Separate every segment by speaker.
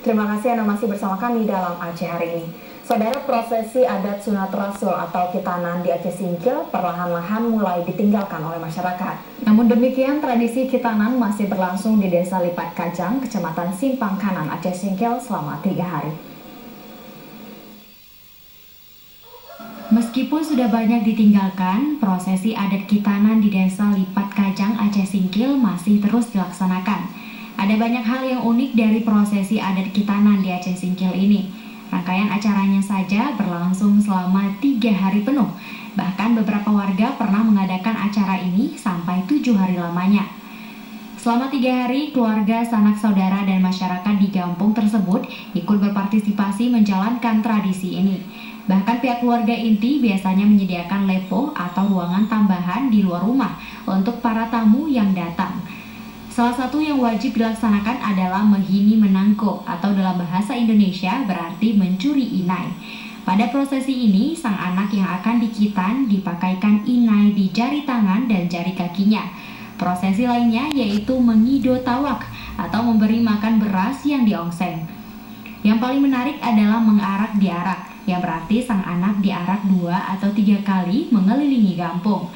Speaker 1: Terima kasih Anda masih bersama kami dalam Aceh hari ini. Saudara, prosesi adat sunat rasul atau kitanan di Aceh Singkil perlahan-lahan mulai ditinggalkan oleh masyarakat. Namun demikian, tradisi kitanan masih berlangsung di Desa Lipat Kajang, Kecamatan Simpang Kanan, Aceh Singkil selama 3 hari. Meskipun sudah banyak ditinggalkan, prosesi adat kitanan di Desa Lipat Kajang, Aceh Singkil masih terus dilaksanakan. Ada banyak hal yang unik dari prosesi adat kitanan di Aceh Singkil ini. Rangkaian acaranya saja berlangsung selama 3 hari penuh. Bahkan beberapa warga pernah mengadakan acara ini sampai 7 hari lamanya. Selama 3 hari, keluarga, sanak saudara, dan masyarakat di kampung tersebut ikut berpartisipasi menjalankan tradisi ini. Bahkan pihak keluarga inti biasanya menyediakan lepo atau ruangan tambahan di luar rumah untuk para tamu yang datang. Salah satu yang wajib dilaksanakan adalah mehini menangko atau dalam bahasa Indonesia berarti mencuri inai. Pada prosesi ini, sang anak yang akan dikitan dipakaikan inai di jari tangan dan jari kakinya. Prosesi lainnya yaitu mengido tawak atau memberi makan beras yang diongseng. Yang paling menarik adalah mengarak diarak, yang berarti sang anak diarak 2 atau 3 kali mengelilingi kampung.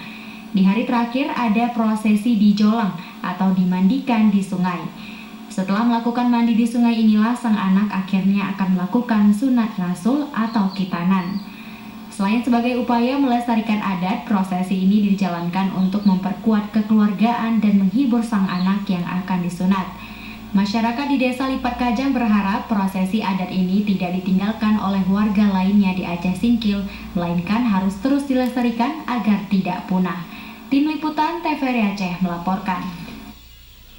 Speaker 1: Di hari terakhir ada prosesi dijolang atau dimandikan di sungai. Setelah melakukan mandi di sungai inilah sang anak akhirnya akan melakukan sunat rasul atau kitanan. Selain sebagai upaya melestarikan adat, prosesi ini dijalankan untuk memperkuat kekeluargaan dan menghibur sang anak yang akan disunat. Masyarakat di Desa Lipat Kajang berharap prosesi adat ini tidak ditinggalkan oleh warga lainnya di Aceh Singkil, melainkan harus terus dilestarikan agar tidak punah. Tim Liputan TVRI Aceh melaporkan.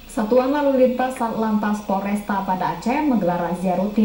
Speaker 1: Satuan Lalu Lintas Satlantas Polresta pada Aceh menggelar razia rutin